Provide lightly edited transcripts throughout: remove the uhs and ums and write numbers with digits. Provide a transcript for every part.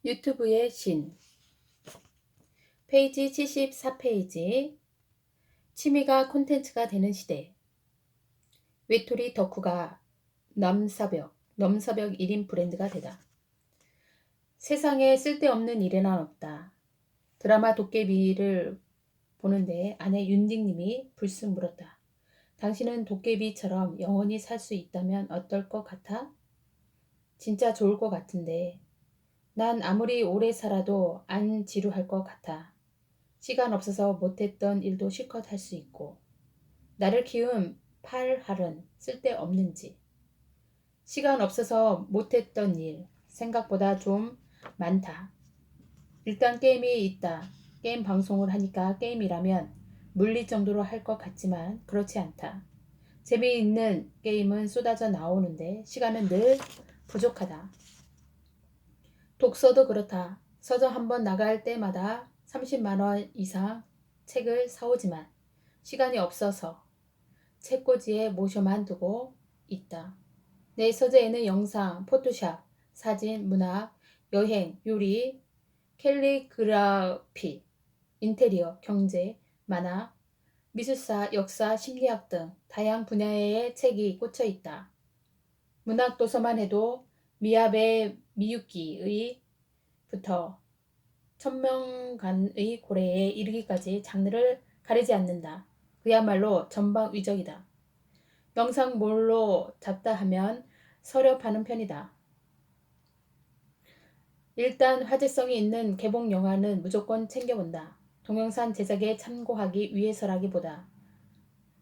유튜브의 신 페이지 74페이지 취미가 콘텐츠가 되는 시대. 외톨이 덕후가 넘사벽 1인 브랜드가 되다. 세상에 쓸데없는 일에는 없다. 드라마 도깨비를 보는데 아내 윤직님이 불쑥 물었다. 당신은 도깨비처럼 영원히 살 수 있다면 어떨 것 같아? 진짜 좋을 것 같은데 난 아무리 오래 살아도 안 지루할 것 같아. 시간 없어서 못했던 일도 실컷 할 수 있고 나를 키운 팔할은 쓸데없는지. 시간 없어서 못했던 일 생각보다 좀 많다. 일단 게임이 있다. 게임 방송을 하니까 게임이라면 물릴 정도로 할 것 같지만 그렇지 않다. 재미있는 게임은 쏟아져 나오는데 시간은 늘 부족하다. 독서도 그렇다. 서점 한번 나갈 때마다 30만 원 이상 책을 사오지만 시간이 없어서 책꽂이에 모셔만 두고 있다. 내 서재에는 영상, 포토샵, 사진, 문학, 여행, 요리, 캘리그라피, 인테리어, 경제, 만화, 미술사, 역사, 심리학 등 다양한 분야의 책이 꽂혀 있다. 문학 도서만 해도 미야베 미유키의 부터 천명간의 고래에 이르기까지 장르를 가리지 않는다. 그야말로 전방위적이다. 영상몰로 잡다 하면 서렵하는 편이다. 일단 화제성이 있는 개봉 영화는 무조건 챙겨본다. 동영상 제작에 참고하기 위해서라기보다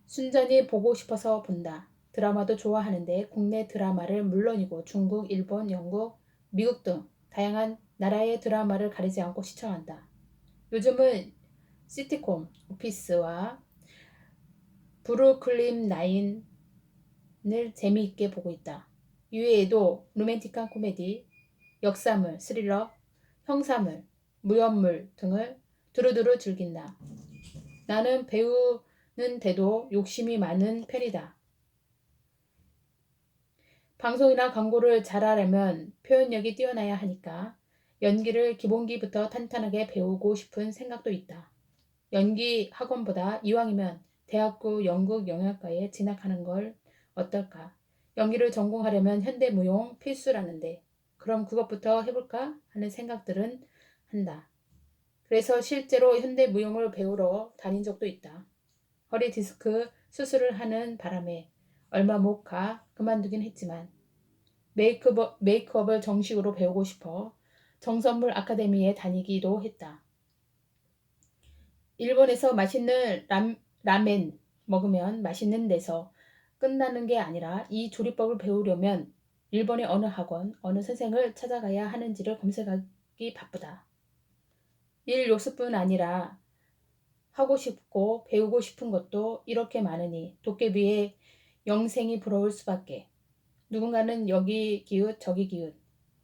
순전히 보고 싶어서 본다. 드라마도 좋아하는데 국내 드라마를 물론이고 중국, 일본, 영국, 미국 등 다양한 나라의 드라마를 가리지 않고 시청한다. 요즘은 시트콤, 오피스와 브루클린 나인을 재미있게 보고 있다. 이외에도 로맨틱한 코미디, 역사물, 스릴러, 형사물, 무협물 등을 두루두루 즐긴다. 나는 배우는데도 욕심이 많은 편이다. 방송이나 광고를 잘하려면 표현력이 뛰어나야 하니까 연기를 기본기부터 탄탄하게 배우고 싶은 생각도 있다. 연기 학원보다 이왕이면 대학교 연극 영화과에 진학하는 걸 어떨까? 연기를 전공하려면 현대무용 필수라는데 그럼 그것부터 해볼까 하는 생각들은 한다. 그래서 실제로 현대무용을 배우러 다닌 적도 있다. 허리 디스크 수술을 하는 바람에 얼마 못 가 그만두긴 했지만 메이크업을 정식으로 배우고 싶어 정선물 아카데미에 다니기도 했다. 일본에서 맛있는 라멘 먹으면 맛있는 데서 끝나는 게 아니라 이 조리법을 배우려면 일본의 어느 학원, 어느 선생을 찾아가야 하는지를 검색하기 바쁘다. 일 요수뿐 아니라 하고 싶고 배우고 싶은 것도 이렇게 많으니 도깨비의 영생이 부러울 수밖에. 누군가는 여기 기웃 저기 기웃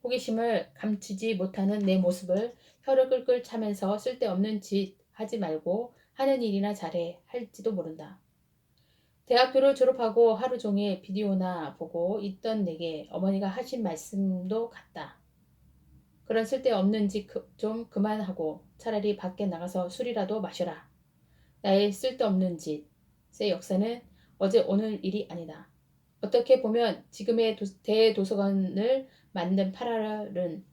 호기심을 감추지 못하는 내 모습을 혀를 끌끌 차면서 쓸데없는 짓 하지 말고 하는 일이나 잘해 할지도 모른다. 대학교를 졸업하고 하루 종일 비디오나 보고 있던 내게 어머니가 하신 말씀도 같다. 그런 쓸데없는 짓 좀 그만하고 차라리 밖에 나가서 술이라도 마셔라. 나의 쓸데없는 짓의 역사는 어제 오늘 일이 아니다. 어떻게 보면 지금의 대도서관을 만든 파랄은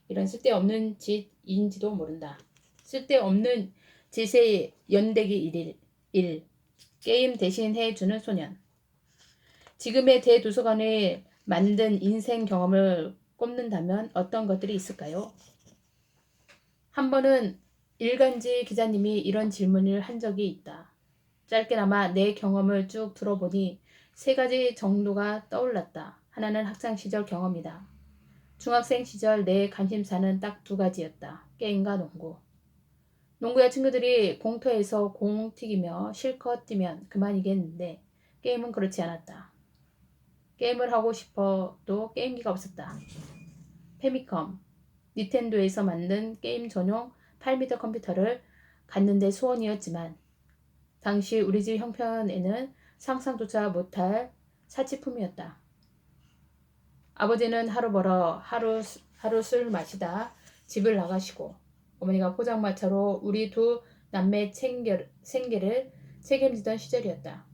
이런 쓸데없는 짓인지도 모른다. 쓸데없는 짓의 연대기 1. 게임 대신 해주는 소년. 지금의 대도서관을 만든 인생 경험을 꼽는다면 어떤 것들이 있을까요? 한 번은 일간지 기자님이 이런 질문을 한 적이 있다. 짧게나마 내 경험을 쭉 들어보니 3가지 정도가 떠올랐다. 하나는 학창시절 경험이다. 중학생 시절 내 관심사는 딱 2가지였다. 게임과 농구. 농구야 친구들이 공터에서 공 튀기며 실컷 뛰면 그만이겠는데 게임은 그렇지 않았다. 게임을 하고 싶어도 게임기가 없었다. 페미컴, 닌텐도에서 만든 게임 전용 8m 컴퓨터를 갖는데 소원이었지만 당시 우리 집 형편에는 상상조차 못할 사치품이었다. 아버지는 하루 벌어 하루 술 마시다 집을 나가시고 어머니가 포장마차로 우리 두 남매 생계를 책임지던 시절이었다.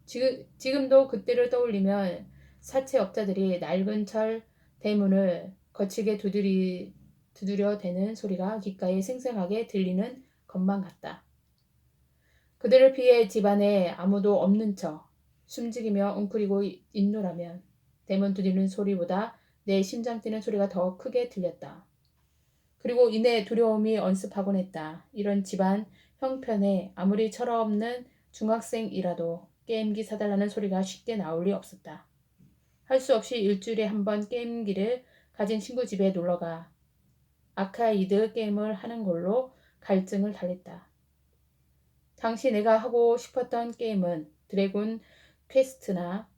지금도 그때를 떠올리면 사채업자들이 낡은 철 대문을 거칠게 두드려 대는 소리가 귓가에 생생하게 들리는 것만 같다. 그들을 피해 집안에 아무도 없는 척 숨죽이며 웅크리고 있노라면 대문 두드리는 소리보다 내 심장 뛰는 소리가 더 크게 들렸다. 그리고 이내 두려움이 언습하곤 했다. 이런 집안 형편에 아무리 철없는 중학생이라도 게임기 사달라는 소리가 쉽게 나올 리 없었다. 할 수 없이 일주일에 한 번 게임기를 가진 친구 집에 놀러가 아카이드 게임을 하는 걸로 갈증을 달랬다. 당시 내가 하고 싶었던 게임은 드래곤 퀘스트나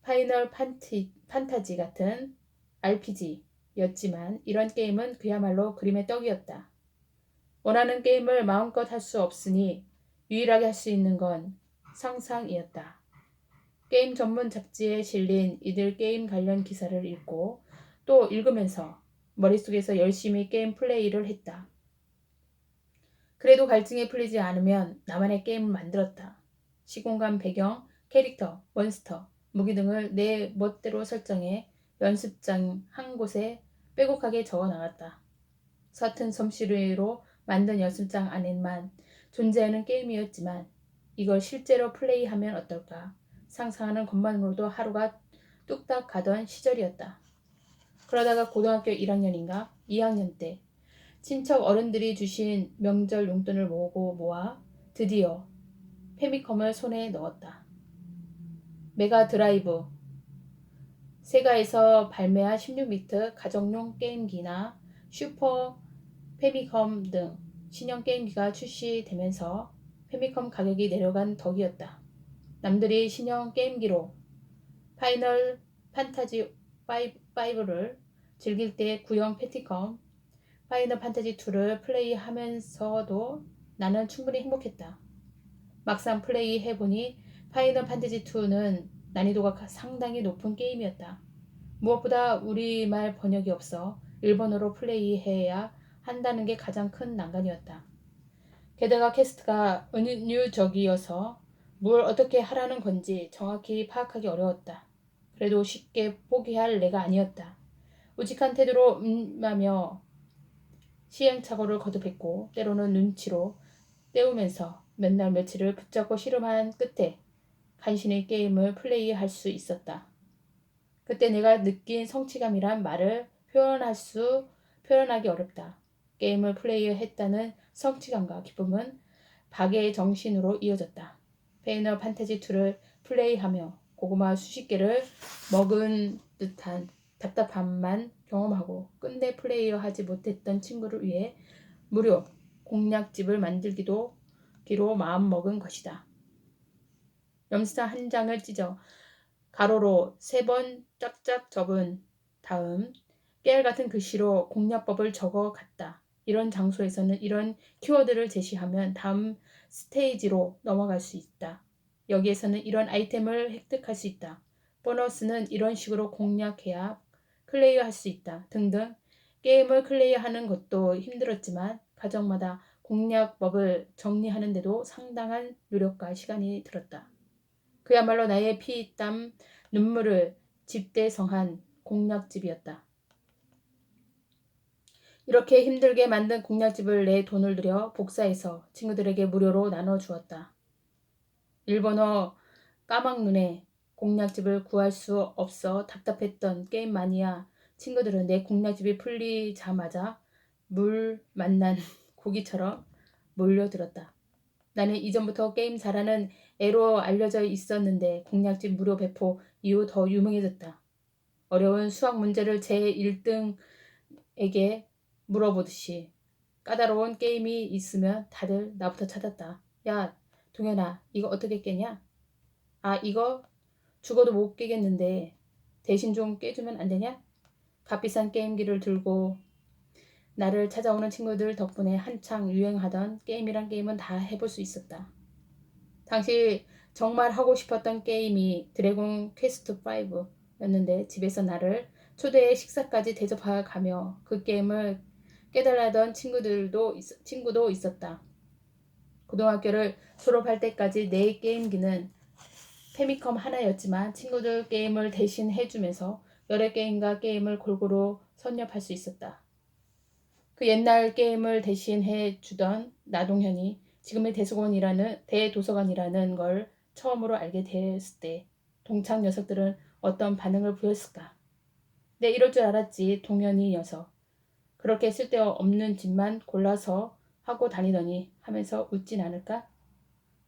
파이널 판타지 같은 RPG였지만 이런 게임은 그야말로 그림의 떡이었다. 원하는 게임을 마음껏 할 수 없으니 유일하게 할 수 있는 건 상상이었다. 게임 전문 잡지에 실린 이들 게임 관련 기사를 읽고 또 읽으면서 머릿속에서 열심히 게임 플레이를 했다. 그래도 갈증이 풀리지 않으면 나만의 게임을 만들었다. 시공간 배경, 캐릭터, 몬스터, 무기 등을 내 멋대로 설정해 연습장 한 곳에 빼곡하게 적어 나갔다. 서툰 솜씨로 만든 연습장 안에만 존재하는 게임이었지만 이걸 실제로 플레이하면 어떨까 상상하는 것만으로도 하루가 뚝딱 가던 시절이었다. 그러다가 고등학교 1학년인가 2학년 때 친척 어른들이 주신 명절 용돈을 모아 드디어 페미컴을 손에 넣었다. 메가 드라이브, 세가에서 발매한 16비트 가정용 게임기나 슈퍼 페미컴 등 신형 게임기가 출시되면서 페미컴 가격이 내려간 덕이었다. 남들이 신형 게임기로 파이널 판타지 5를 즐길 때 구형 패티컴 파이널 판타지 2를 플레이하면서도 나는 충분히 행복했다. 막상 플레이해보니 파이널 판타지 2는 난이도가 상당히 높은 게임이었다. 무엇보다 우리말 번역이 없어 일본어로 플레이해야 한다는 게 가장 큰 난관이었다. 게다가 퀘스트가 은유적이어서 뭘 어떻게 하라는 건지 정확히 파악하기 어려웠다. 그래도 쉽게 포기할 내가 아니었다. 우직한 태도로 임하며 시행착오를 거듭했고 때로는 눈치로 때우면서 몇 날 며칠을 붙잡고 씨름한 끝에 간신히 게임을 플레이할 수 있었다. 그때 내가 느낀 성취감이란 말을 표현하기 어렵다. 게임을 플레이했다는 성취감과 기쁨은 박의 정신으로 이어졌다. 파이널 판타지 2를 플레이하며 고구마 수십 개를 먹은 듯한 답답함만 경험하고 끝내 플레이하지 못했던 친구를 위해 무료 공략집을 만들기로 마음먹은 것이다. 염사 한 장을 찢어 가로로 3번 짝짝 접은 다음 깨알같은 글씨로 공략법을 적어 갔다. 이런 장소에서는 이런 키워드를 제시하면 다음 스테이지로 넘어갈 수 있다. 여기에서는 이런 아이템을 획득할 수 있다. 보너스는 이런 식으로 공략해야 클리어할 수 있다. 등등. 게임을 클리어하는 것도 힘들었지만 가정마다 공략법을 정리하는데도 상당한 노력과 시간이 들었다. 그야말로 나의 피, 땀, 눈물을 집대성한 공략집이었다. 이렇게 힘들게 만든 공략집을 내 돈을 들여 복사해서 친구들에게 무료로 나눠주었다. 일본어 까막눈에 공략집을 구할 수 없어 답답했던 게임 마니아 친구들은 내 공략집이 풀리자마자 물 만난 고기처럼 몰려들었다. 나는 이전부터 게임 잘하는 애로 알려져 있었는데 공략집 무료 배포 이후 더 유명해졌다. 어려운 수학 문제를 제 1등에게 물어보듯이 까다로운 게임이 있으면 다들 나부터 찾았다. 야, 동현아, 이거 어떻게 깨냐? 아, 이거 죽어도 못 깨겠는데 대신 좀 깨주면 안 되냐? 값비싼 게임기를 들고 나를 찾아오는 친구들 덕분에 한창 유행하던 게임이란 게임은 다 해볼 수 있었다. 당시 정말 하고 싶었던 게임이 드래곤 퀘스트 5였는데 집에서 나를 초대해 식사까지 대접하가며 그 게임을 깨달아던 친구도 있었다. 고등학교를 졸업할 때까지 내 게임기는 페미컴 하나였지만 친구들 게임을 대신 해주면서 여러 게임을 골고루 섭렵할 수 있었다. 그 옛날 게임을 대신 해주던 나동현이 지금의 대도서관이라는 걸 처음으로 알게 되었을 때 동창 녀석들은 어떤 반응을 보였을까? 내 이럴 줄 알았지, 동현이 녀석. 그렇게 쓸데없는 짓만 골라서 하고 다니더니 하면서 웃진 않을까?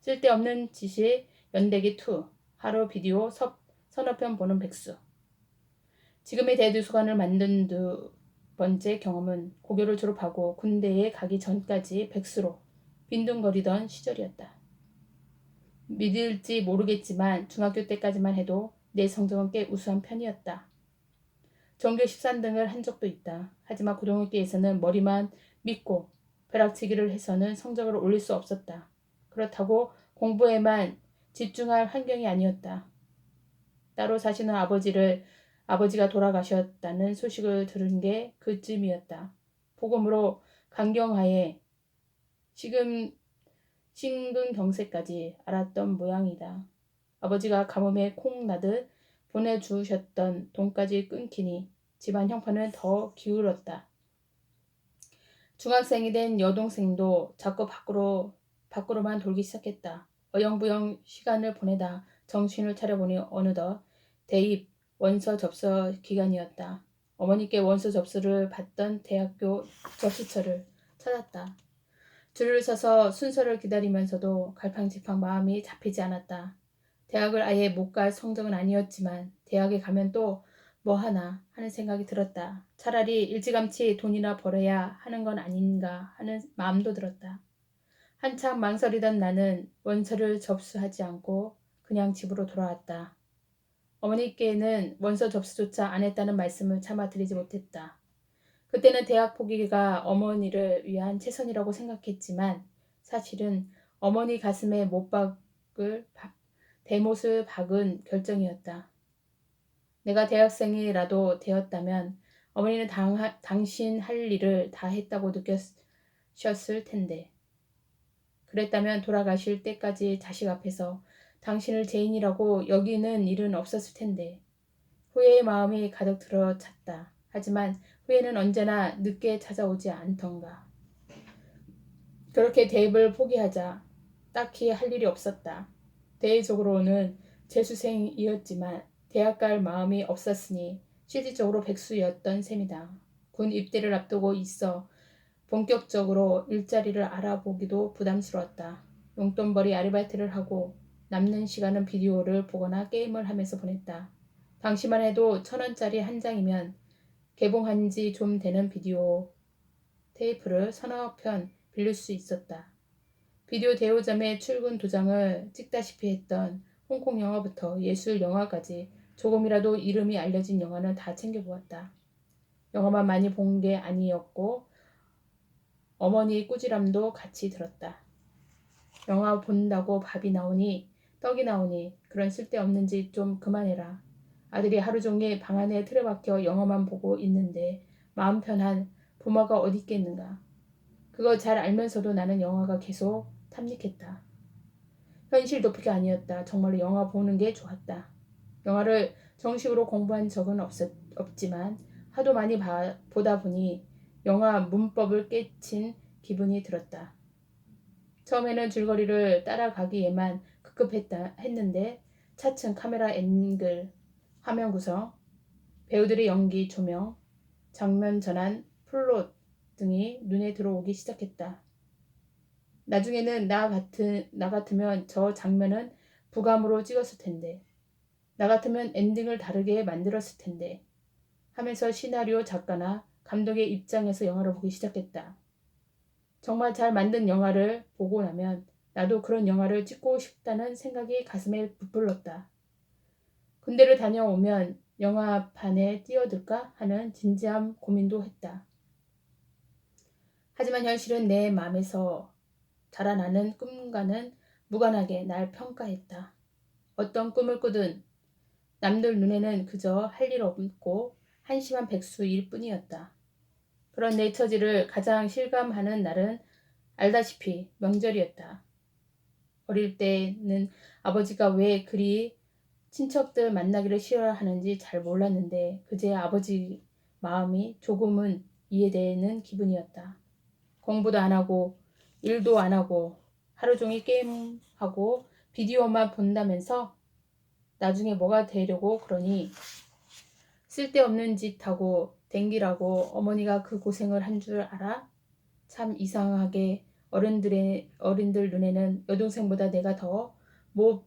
쓸데없는 짓이 연대기2, 하루 비디오 서너 편 보는 백수. 지금의 대도서관을 만든 두 번째 경험은 고교를 졸업하고 군대에 가기 전까지 백수로 빈둥거리던 시절이었다. 믿을지 모르겠지만 중학교 때까지만 해도 내 성적은 꽤 우수한 편이었다. 전교 13등을 한 적도 있다. 하지만 고등학교에서는 머리만 믿고 벼락치기를 해서는 성적을 올릴 수 없었다. 그렇다고 공부에만 집중할 환경이 아니었다. 따로 사시는 아버지가 돌아가셨다는 소식을 들은 게 그쯤이었다. 복음으로 강경하에 심근경색까지 알았던 모양이다. 아버지가 가뭄에 콩 나듯 보내주셨던 돈까지 끊기니 집안 형편은 더 기울었다. 중학생이 된 여동생도 자꾸 밖으로만 돌기 시작했다. 어영부영 시간을 보내다 정신을 차려보니 어느덧 대입 원서 접수 기간이었다. 어머니께 원서 접수를 받던 대학교 접수처를 찾았다. 줄을 서서 순서를 기다리면서도 갈팡질팡 마음이 잡히지 않았다. 대학을 아예 못 갈 성적은 아니었지만 대학에 가면 또 뭐 하나 하는 생각이 들었다. 차라리 일찌감치 돈이나 벌어야 하는 건 아닌가 하는 마음도 들었다. 한참 망설이던 나는 원서를 접수하지 않고 그냥 집으로 돌아왔다. 어머니께는 원서 접수조차 안 했다는 말씀을 차마 드리지 못했다. 그때는 대학 포기가 어머니를 위한 최선이라고 생각했지만 사실은 어머니 가슴에 대못을 박은 결정이었다. 내가 대학생이라도 되었다면 어머니는 당신 할 일을 다 했다고 느끼셨을 텐데 그랬다면 돌아가실 때까지 자식 앞에서 당신을 죄인이라고 여기는 일은 없었을 텐데 후회의 마음이 가득 들어찼다. 하지만 후회는 언제나 늦게 찾아오지 않던가. 그렇게 대입을 포기하자 딱히 할 일이 없었다. 대외적으로는 재수생이었지만 대학 갈 마음이 없었으니 실질적으로 백수였던 셈이다. 군 입대를 앞두고 있어 본격적으로 일자리를 알아보기도 부담스러웠다. 용돈벌이 아르바이트를 하고 남는 시간은 비디오를 보거나 게임을 하면서 보냈다. 당시만 해도 1,000원짜리 한 장이면 개봉한 지 좀 되는 비디오 테이프를 서너 편 빌릴 수 있었다. 비디오 대여점에 출근 도장을 찍다시피 했던 홍콩 영화부터 예술 영화까지 조금이라도 이름이 알려진 영화는 다 챙겨보았다. 영화만 많이 본 게 아니었고 어머니 꾸지람도 같이 들었다. 영화 본다고 밥이 나오니 떡이 나오니 그런 쓸데없는 짓 좀 그만해라. 아들이 하루 종일 방 안에 틀어박혀 영화만 보고 있는데 마음 편한 부모가 어디 있겠는가. 그거 잘 알면서도 나는 영화가 계속 탐닉했다. 현실 도피가 아니었다. 정말로 영화 보는 게 좋았다. 영화를 정식으로 공부한 적은 없지만 하도 많이 보다 보니 영화 문법을 깨친 기분이 들었다. 처음에는 줄거리를 따라가기에만 했는데 차츰 카메라 앵글, 화면 구성, 배우들의 연기, 조명, 장면 전환, 플롯 등이 눈에 들어오기 시작했다. 나중에는 나 같으면 저 장면은 부감으로 찍었을 텐데, 나 같으면 엔딩을 다르게 만들었을 텐데 하면서 시나리오 작가나 감독의 입장에서 영화를 보기 시작했다. 정말 잘 만든 영화를 보고 나면 나도 그런 영화를 찍고 싶다는 생각이 가슴에 부풀렀다. 군대를 다녀오면 영화판에 뛰어들까 하는 진지한 고민도 했다. 하지만 현실은 내 마음에서 자라나는 꿈과는 무관하게 날 평가했다. 어떤 꿈을 꾸든 남들 눈에는 그저 할 일 없고 한심한 백수일 뿐이었다. 그런 내 처지를 가장 실감하는 날은 알다시피 명절이었다. 어릴 때는 아버지가 왜 그리 친척들 만나기를 싫어하는지 잘 몰랐는데 그제 아버지 마음이 조금은 이해되는 기분이었다. 공부도 안 하고 일도 안 하고 하루 종일 게임하고 비디오만 본다면서 나중에 뭐가 되려고 그러니 쓸데없는 짓 하고 댕기라고 어머니가 그 고생을 한 줄 알아? 참 이상하게 어른들 눈에는 여동생보다 내가 더 못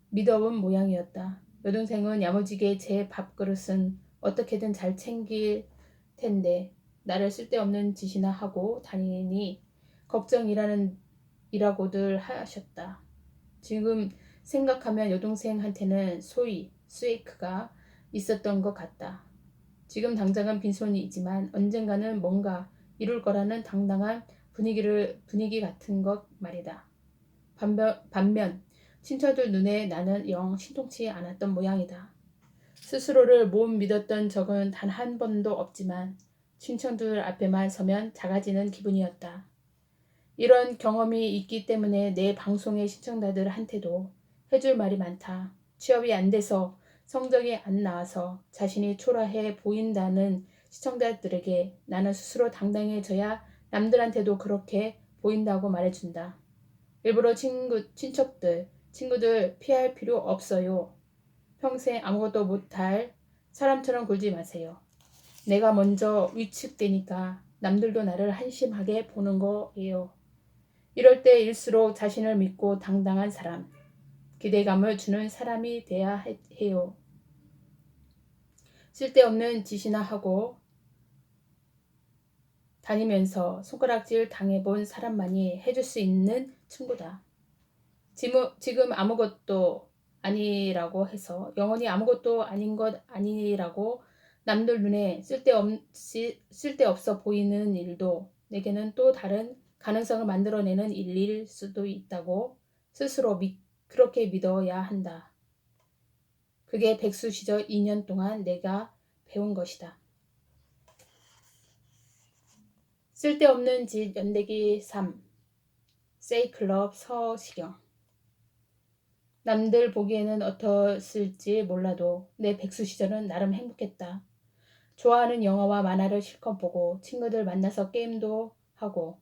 믿어온 모양이었다. 여동생은 야무지게 제 밥그릇은 어떻게든 잘 챙길 텐데 나를 쓸데없는 짓이나 하고 다니니 걱정이라고들 하셨다. 지금 생각하면 여동생한테는 소위 스웨이크가 있었던 것 같다. 지금 당장은 빈손이지만 언젠가는 뭔가 이룰 거라는 당당한 분위기 같은 것 말이다. 반면 친척들 눈에 나는 영 신통치 않았던 모양이다. 스스로를 못 믿었던 적은 단 한 번도 없지만 친척들 앞에만 서면 작아지는 기분이었다. 이런 경험이 있기 때문에 내 방송의 시청자들한테도 해줄 말이 많다. 취업이 안 돼서 성적이 안 나와서 자신이 초라해 보인다는 시청자들에게 나는 스스로 당당해져야 남들한테도 그렇게 보인다고 말해준다. 일부러 친구들 피할 필요 없어요. 평생 아무것도 못할 사람처럼 굴지 마세요. 내가 먼저 위축되니까 남들도 나를 한심하게 보는 거예요. 이럴 때일수록 자신을 믿고 당당한 사람, 기대감을 주는 사람이 돼야 해요. 쓸데없는 짓이나 하고 다니면서 손가락질 당해본 사람만이 해줄 수 있는 친구다. 지금 아무것도 아니라고 해서 영원히 아무것도 아닌 것 아니라고 남들 눈에 쓸데없어 보이는 일도 내게는 또 다른 가능성을 만들어내는 일일 수도 있다고 스스로 그렇게 믿어야 한다. 그게 백수 시절 2년 동안 내가 배운 것이다. 쓸데없는 짓 연대기 3 세이클럽 서시경 남들 보기에는 어떻을지 몰라도 내 백수 시절은 나름 행복했다. 좋아하는 영화와 만화를 실컷 보고 친구들 만나서 게임도 하고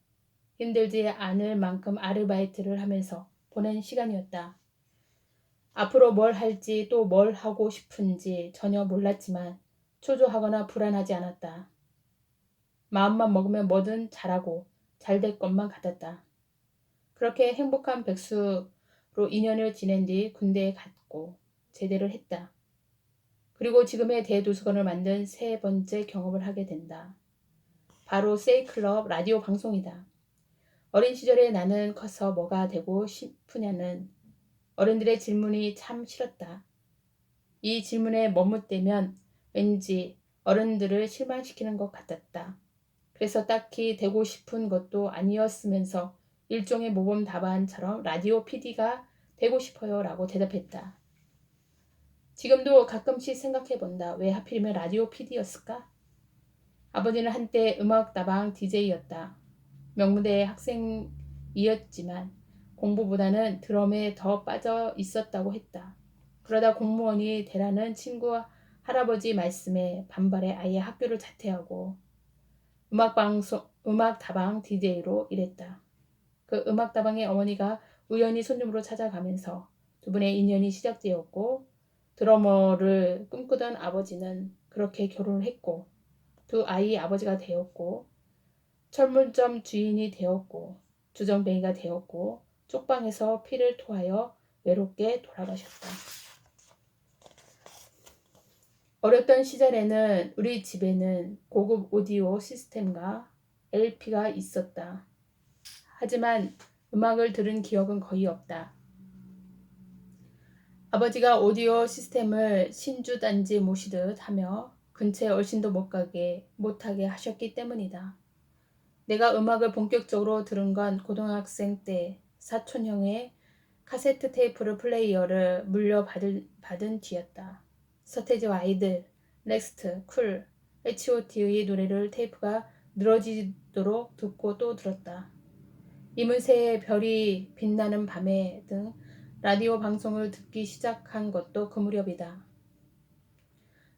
힘들지 않을 만큼 아르바이트를 하면서 보낸 시간이었다. 앞으로 뭘 할지 또 뭘 하고 싶은지 전혀 몰랐지만 초조하거나 불안하지 않았다. 마음만 먹으면 뭐든 잘하고 잘 될 것만 같았다. 그렇게 행복한 백수로 2년을 지낸 뒤 군대에 갔고 제대를 했다. 그리고 지금의 대도서관을 만든 세 번째 경험을 하게 된다. 바로 세이클럽 라디오 방송이다. 어린 시절에 나는 커서 뭐가 되고 싶으냐는 어른들의 질문이 참 싫었다. 이 질문에 머뭇대면 왠지 어른들을 실망시키는 것 같았다. 그래서 딱히 되고 싶은 것도 아니었으면서 일종의 모범 답안처럼 라디오 PD가 되고 싶어요 라고 대답했다. 지금도 가끔씩 생각해본다. 왜 하필이면 라디오 PD였을까? 아버지는 한때 음악다방 DJ였다. 명문대 학생이었지만 공부보다는 드럼에 더 빠져 있었다고 했다. 그러다 공무원이 되라는 친구 할아버지 말씀에 반발해 아예 학교를 자퇴하고 음악다방 DJ로 일했다. 그 음악다방의 어머니가 우연히 손님으로 찾아가면서 두 분의 인연이 시작되었고 드러머를 꿈꾸던 아버지는 그렇게 결혼을 했고 두 아이의 아버지가 되었고 철물점 주인이 되었고 주정뱅이가 되었고 쪽방에서 피를 토하여 외롭게 돌아가셨다. 어렸던 시절에는 우리 집에는 고급 오디오 시스템과 LP가 있었다. 하지만 음악을 들은 기억은 거의 없다. 아버지가 오디오 시스템을 신주단지 모시듯 하며 근처에 얼씬도 못하게 하셨기 때문이다. 내가 음악을 본격적으로 들은 건 고등학생 때 사촌형의 카세트 테이프 플레이어를 물려받은 뒤였다. 서태지와 아이들, 넥스트, 쿨, H.O.T의 노래를 테이프가 늘어지도록 듣고 또 들었다. 이문세의 별이 빛나는 밤에 등 라디오 방송을 듣기 시작한 것도 그 무렵이다.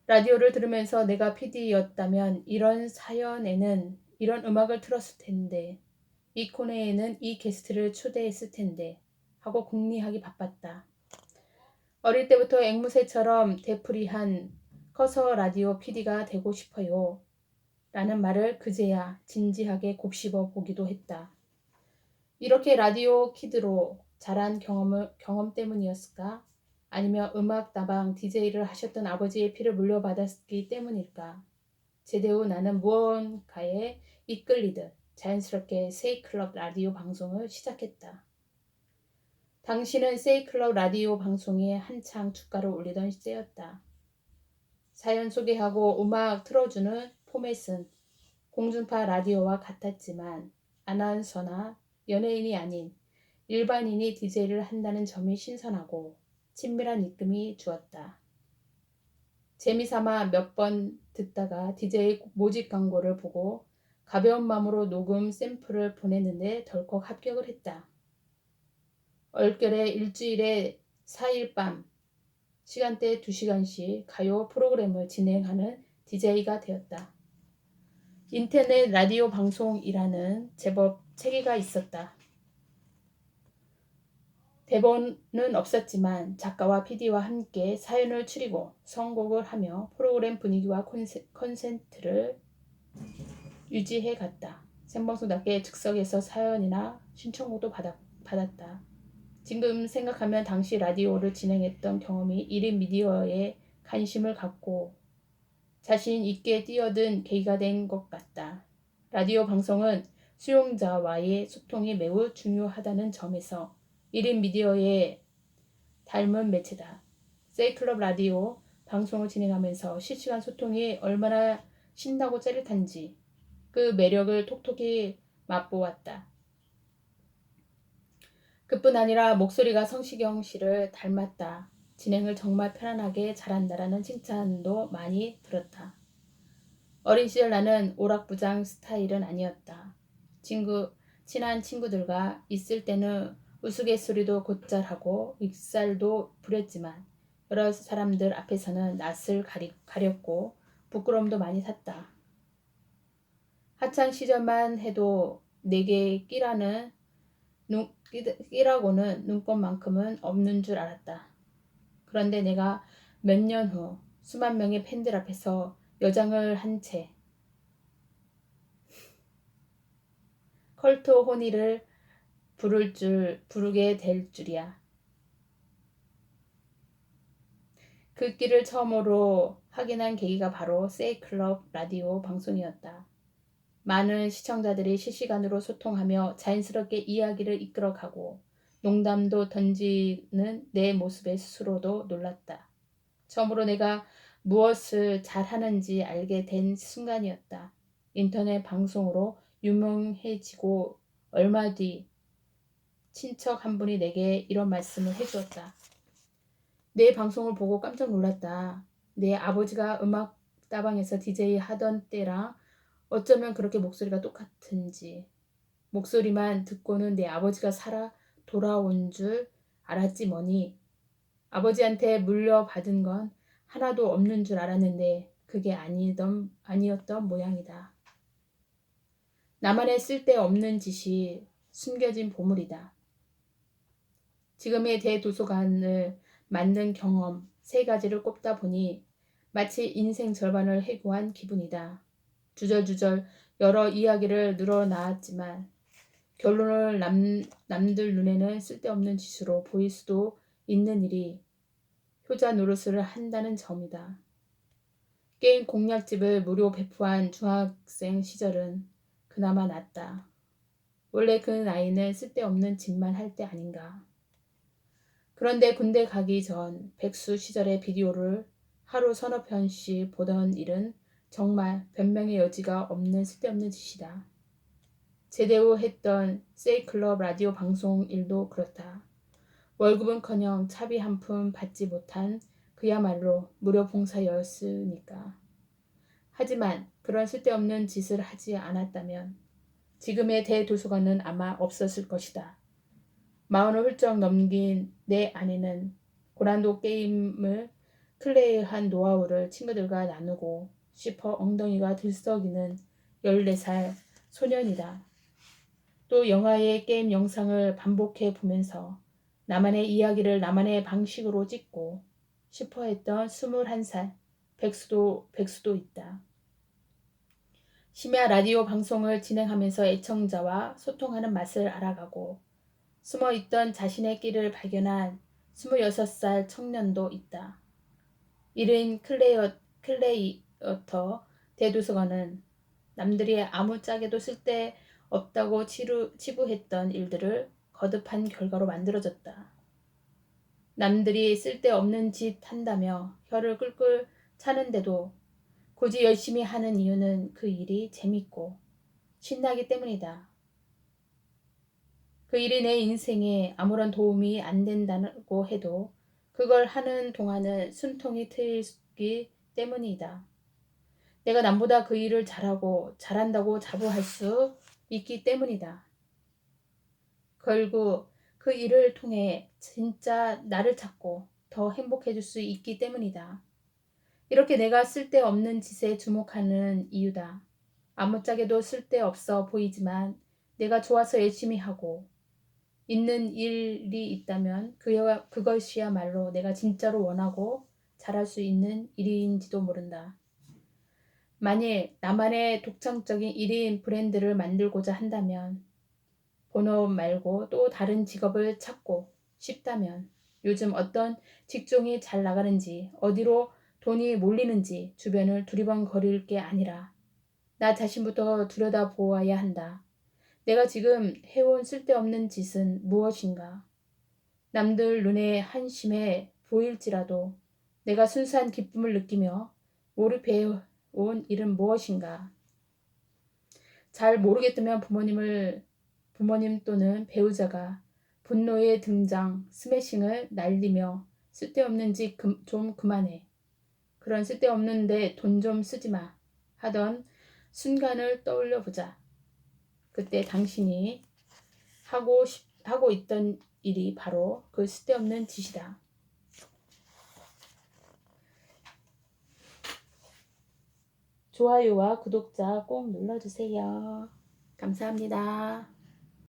라디오를 들으면서 내가 PD였다면 이런 사연에는 이런 음악을 틀었을 텐데, 이 코너에는 이 게스트를 초대했을 텐데 하고 궁리하기 바빴다. 어릴 때부터 앵무새처럼 되풀이한 커서 라디오 PD가 되고 싶어요 라는 말을 그제야 진지하게 곱씹어 보기도 했다. 이렇게 라디오 키드로 자란 경험 때문이었을까? 아니면 음악다방 DJ를 하셨던 아버지의 피를 물려받았기 때문일까? 제대 후 나는 무언가에 이끌리듯 자연스럽게 세이클럽 라디오 방송을 시작했다. 당시는 세이클럽 라디오 방송에 한창 주가를 올리던 시대였다. 사연 소개하고 음악 틀어주는 포맷은 공중파 라디오와 같았지만 아나운서나 연예인이 아닌 일반인이 DJ를 한다는 점이 신선하고 친밀한 느낌이 주었다. 재미삼아 몇 번 듣다가 DJ 모집 광고를 보고 가벼운 마음으로 녹음 샘플을 보냈는데 덜컥 합격을 했다. 얼결에 일주일에 4일 밤 시간대 2시간씩 가요 프로그램을 진행하는 DJ가 되었다. 인터넷 라디오 방송이라는 제법 체계가 있었다. 대본은 없었지만 작가와 PD와 함께 사연을 추리고 선곡을 하며 프로그램 분위기와 컨센트를 유지해 갔다. 생방송답게 즉석에서 사연이나 신청곡도 받았다. 지금 생각하면 당시 라디오를 진행했던 경험이 1인 미디어에 관심을 갖고 자신 있게 뛰어든 계기가 된 것 같다. 라디오 방송은 수용자와의 소통이 매우 중요하다는 점에서 1인 미디어에 닮은 매체다. 세이클럽 라디오 방송을 진행하면서 실시간 소통이 얼마나 신나고 짜릿한지 그 매력을 톡톡히 맛보았다. 그뿐 아니라 목소리가 성시경 씨를 닮았다. 진행을 정말 편안하게 잘한다라는 칭찬도 많이 들었다. 어린 시절 나는 오락부장 스타일은 아니었다. 친한 친구들과 있을 때는 우스갯소리도 곧잘 하고 익살도 부렸지만 여러 사람들 앞에서는 낯을 가렸고 부끄러움도 많이 탔다. 하창 시절만 해도 내게 끼라고는 눈꽃만큼은 없는 줄 알았다. 그런데 내가 몇 년 후 수만 명의 팬들 앞에서 여장을 한 채 컬트 호니를 부르게 될 줄이야. 그 길을 처음으로 확인한 계기가 바로 세이클럽 라디오 방송이었다. 많은 시청자들이 실시간으로 소통하며 자연스럽게 이야기를 이끌어가고 농담도 던지는 내 모습에 스스로도 놀랐다. 처음으로 내가 무엇을 잘하는지 알게 된 순간이었다. 인터넷 방송으로 유명해지고 얼마 뒤 친척 한 분이 내게 이런 말씀을 해주었다. 내 방송을 보고 깜짝 놀랐다. 내 아버지가 음악 다방에서 DJ 하던 때랑 어쩌면 그렇게 목소리가 똑같은지. 목소리만 듣고는 내 아버지가 살아 돌아온 줄 알았지 뭐니. 아버지한테 물려받은 건 하나도 없는 줄 알았는데 그게 아니었던 모양이다. 나만의 쓸데없는 짓이 숨겨진 보물이다. 지금의 대도서관을 만든 경험 3가지를 꼽다 보니 마치 인생 절반을 해고한 기분이다. 주절주절 여러 이야기를 늘어나왔지만 결론을 남들 눈에는 쓸데없는 짓으로 보일 수도 있는 일이 효자 노릇을 한다는 점이다. 게임 공략집을 무료 배포한 중학생 시절은 그나마 낫다. 원래 그 나이는 쓸데없는 짓만 할 때 아닌가. 그런데 군대 가기 전 백수 시절의 비디오를 하루 서너 편씩 보던 일은 정말 변명의 여지가 없는 쓸데없는 짓이다. 제대 후 했던 세이클럽 라디오 방송 일도 그렇다. 월급은커녕 차비 한 푼 받지 못한 그야말로 무료 봉사였으니까. 하지만 그런 쓸데없는 짓을 하지 않았다면 지금의 대도서관은 아마 없었을 것이다. 40을 훌쩍 넘긴 내 아내는 고난도 게임을 플레이한 노하우를 친구들과 나누고 싶어 엉덩이가 들썩이는 14살 소년이다. 또 영화의 게임 영상을 반복해 보면서 나만의 이야기를 나만의 방식으로 찍고 싶어 했던 21살 백수도 있다. 심야 라디오 방송을 진행하면서 애청자와 소통하는 맛을 알아가고 숨어있던 자신의 끼를 발견한 26살 청년도 있다. 이른 클레이어터 대도서관은 남들이 아무짝에도 쓸데없다고 치부했던 일들을 거듭한 결과로 만들어졌다. 남들이 쓸데없는 짓 한다며 혀를 끌끌 차는데도 굳이 열심히 하는 이유는 그 일이 재밌고 신나기 때문이다. 그 일이 내 인생에 아무런 도움이 안 된다고 해도 그걸 하는 동안은 숨통이 트이기 때문이다. 내가 남보다 그 일을 잘한다고 자부할 수 있기 때문이다. 결국 그 일을 통해 진짜 나를 찾고 더 행복해질 수 있기 때문이다. 이렇게 내가 쓸데없는 짓에 주목하는 이유다. 아무짝에도 쓸데없어 보이지만 내가 좋아서 열심히 하고 있는 일이 있다면 그것이야말로 내가 진짜로 원하고 잘할 수 있는 일인지도 모른다. 만일 나만의 독창적인 1인 브랜드를 만들고자 한다면 본업 말고 또 다른 직업을 찾고 싶다면 요즘 어떤 직종이 잘 나가는지 어디로 돈이 몰리는지 주변을 두리번거릴 게 아니라 나 자신부터 들여다보아야 한다. 내가 지금 해온 쓸데없는 짓은 무엇인가? 남들 눈에 한심해 보일지라도 내가 순수한 기쁨을 느끼며 몰입해온 일은 무엇인가? 잘 모르겠다면 부모님 또는 배우자가 분노의 등장, 스매싱을 날리며 쓸데없는 짓 좀 그만해. 그런 쓸데없는데 돈 좀 쓰지 마. 하던 순간을 떠올려 보자. 그때 당신이 하고 있던 일이 바로 그 쓸데없는 짓이다. 좋아요와 구독자 꼭 눌러주세요. 감사합니다.